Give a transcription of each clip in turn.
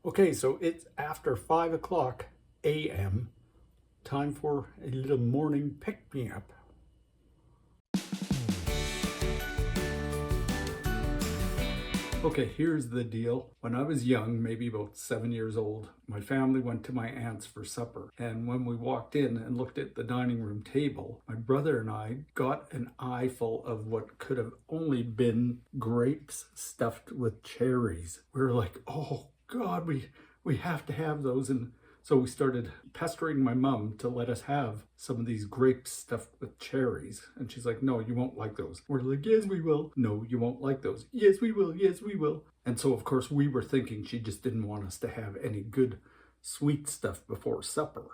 Okay, so it's after 5 o'clock a.m. Time for a little morning pick-me-up. Okay, here's the deal. When I was young, maybe about 7 years old, my family went to my aunt's for supper. And when we walked in and looked at the dining room table, my brother and I got an eyeful of what could have only been grapes stuffed with cherries. We were like, oh God, we have to have those. And so we started pestering my mom to let us have some of these grapes stuffed with cherries. And she's like, no, you won't like those. We're like, yes, we will. No, you won't like those. Yes, we will. Yes, we will. And so, of course, we were thinking she just didn't want us to have any good sweet stuff before supper.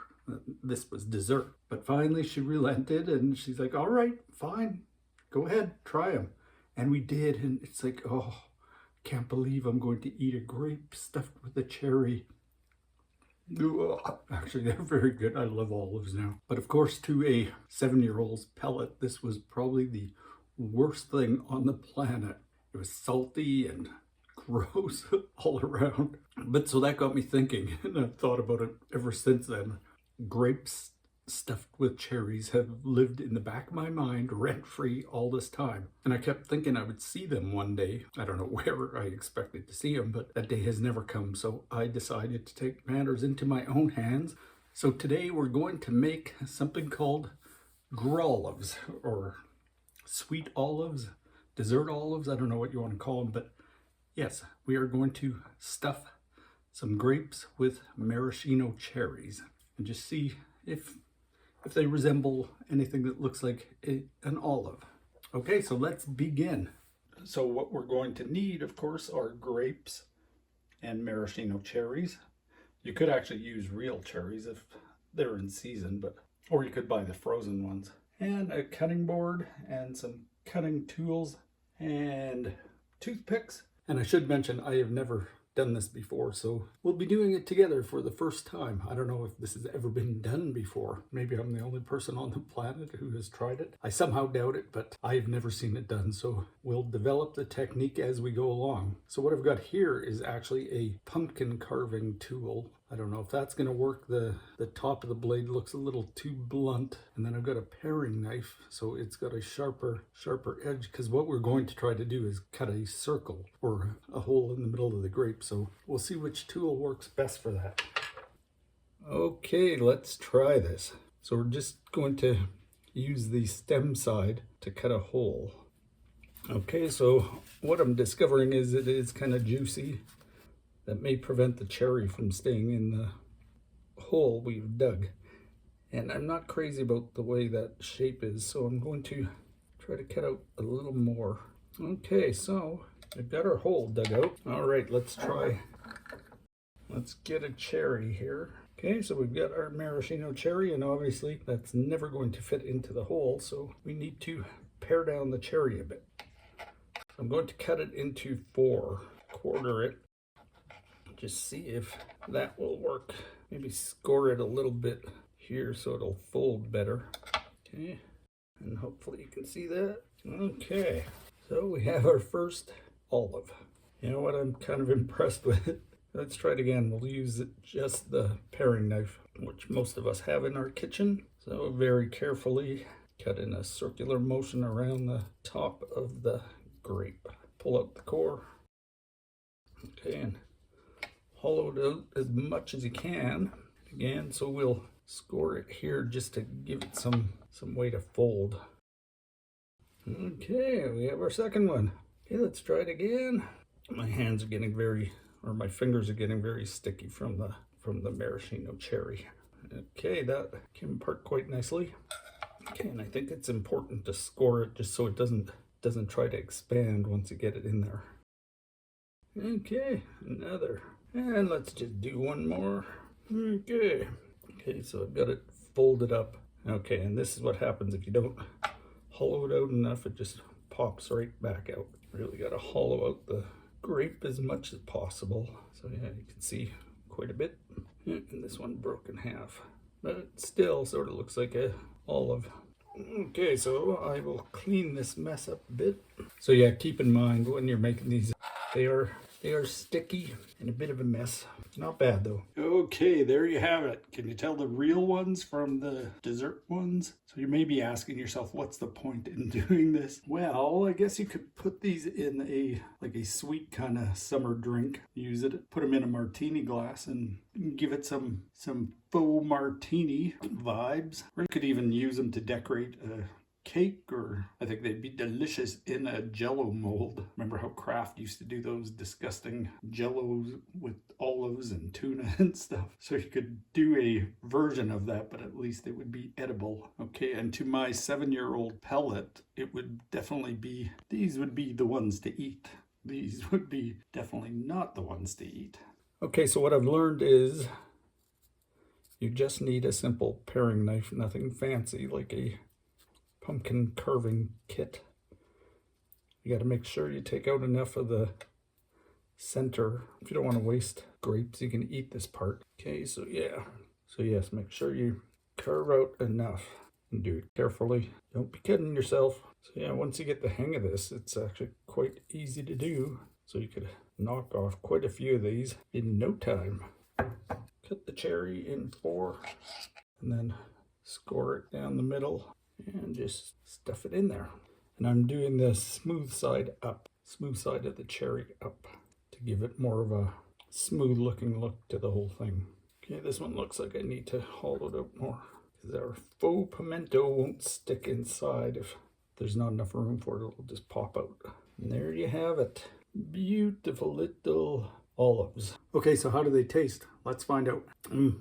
This was dessert. But finally, she relented and she's like, all right, fine. Go ahead, try them. And we did. And it's like, oh, can't believe I'm going to eat a grape stuffed with a cherry. Actually, they're very good. I love olives now. But of course, to a 7-year-old's palate, this was probably the worst thing on the planet. It was salty and gross all around. But so that got me thinking, and I've thought about it ever since then. Grapes stuffed with cherries have lived in the back of my mind rent-free all this time. And I kept thinking I would see them one day. I don't know where I expected to see them, but that day has never come. So I decided to take matters into my own hands. So today we're going to make something called grolives, or sweet olives, dessert olives. I don't know what you want to call them, but yes, we are going to stuff some grapes with maraschino cherries and just see if they resemble anything that looks like an olive. Okay, so let's begin. So what we're going to need, of course, are grapes and maraschino cherries. You could actually use real cherries if they're in season, or you could buy the frozen ones. And a cutting board and some cutting tools and toothpicks. And I should mention, I have never done this before, so we'll be doing it together for the first time. I don't know if this has ever been done before. Maybe I'm the only person on the planet who has tried it. I somehow doubt it, but I've never seen it done, so we'll develop the technique as we go along. So what I've got here is actually a pumpkin carving tool. I don't know if that's going to work. The top of the blade looks a little too blunt. And then I've got a paring knife, so it's got a sharper edge, because what we're going to try to do is cut a circle or a hole in the middle of the grape. So we'll see which tool works best for that. Okay, let's try this. So we're just going to use the stem side to cut a hole. Okay, so what I'm discovering is it is kind of juicy. That may prevent the cherry from staying in the hole we've dug. And I'm not crazy about the way that shape is, so I'm going to try to cut out a little more. Okay, so I've got our hole dug out. All right, let's try. Let's get a cherry here. Okay, so we've got our maraschino cherry, and obviously that's never going to fit into the hole, so we need to pare down the cherry a bit. So I'm going to cut it into 4, quarter it. Just see if that will work. Maybe score it a little bit here so it'll fold better. Okay, and hopefully you can see that. Okay, so we have our first olive. You know what I'm kind of impressed with? Let's try it again. We'll use just the paring knife, which most of us have in our kitchen. So very carefully cut in a circular motion around the top of the grape. Pull out the core. Okay, and hollow it out as much as you can. Again, so we'll score it here just to give it some way to fold. Okay, we have our second one. Okay, let's try it again. My hands are getting my fingers are getting very sticky from the maraschino cherry. Okay, that came apart quite nicely. Okay, and I think it's important to score it just so it doesn't try to expand once you get it in there. Okay, another. And let's just do one more. Okay, so I've got it folded up. Okay, and this is what happens if you don't hollow it out enough. It just pops right back out. Really got to hollow out the grape as much as possible. So yeah, you can see quite a bit. And this one broke in half. But it still sort of looks like a olive. Okay, so I will clean this mess up a bit. So yeah, keep in mind when you're making these, they They are sticky and a bit of a mess. Not bad though. Okay, there you have it. Can you tell the real ones from the dessert ones? So you may be asking yourself, what's the point in doing this? Well, I guess you could put these in a sweet kind of summer drink. Use it, put them in a martini glass and give it some faux martini vibes. Or you could even use them to decorate a cake, or I think they'd be delicious in a jello mold. Remember how Kraft used to do those disgusting jellos with olives and tuna and stuff? So you could do a version of that, but at least it would be edible. Okay, and to my 7-year-old palate, it would definitely be, these would be the ones to eat. These would be definitely not the ones to eat. Okay, so what I've learned is you just need a simple paring knife, nothing fancy like a pumpkin carving kit. You got to make sure you take out enough of the center. If you don't want to waste grapes, you can eat this part. Okay, so yes, make sure you carve out enough and do it carefully. Don't be kidding yourself. So yeah, once you get the hang of this, it's actually quite easy to do. So you could knock off quite a few of these in no time. Cut the cherry in 4 and then score it down the middle. And just stuff it in there. And I'm doing the smooth side up, smooth side of the cherry up to give it more of a smooth looking look to the whole thing. Okay, this one looks like I need to hollow it out more because our faux pimento won't stick inside. If there's not enough room for it, it'll just pop out. And there you have it. Beautiful little olives. Okay, so how do they taste? Let's find out.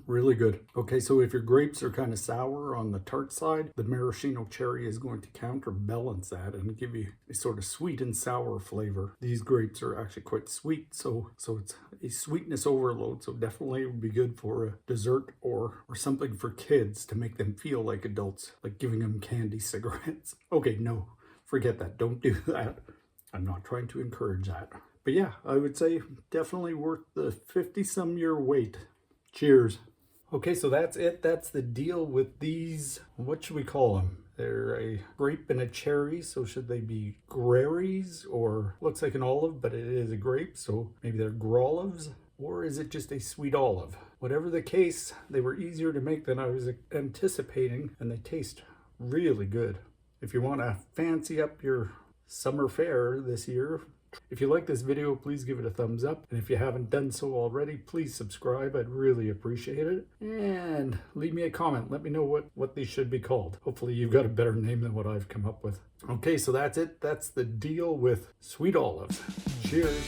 Really good. Okay, so if your grapes are kind of sour on the tart side, the maraschino cherry is going to counterbalance that and give you a sort of sweet and sour flavor. These grapes are actually quite sweet, so it's a sweetness overload, so definitely it would be good for a dessert or something for kids to make them feel like adults, like giving them candy cigarettes. Okay, no, forget that. Don't do that. I'm not trying to encourage that. But yeah, I would say definitely worth the 50-some year wait. Cheers. Okay, so that's it. That's the deal with these. What should we call them? They're a grape and a cherry, so should they be graries? Or looks like an olive, but it is a grape, so maybe they're grolives? Or is it just a sweet olive? Whatever the case, they were easier to make than I was anticipating, and they taste really good. If you want to fancy up your summer fare this year, if you like this video, please give it a thumbs up. And if you haven't done so already, please subscribe. I'd really appreciate it. And leave me a comment. Let me know what these should be called. Hopefully you've got a better name than what I've come up with. Okay, so that's it. That's the deal with sweet olives. Cheers.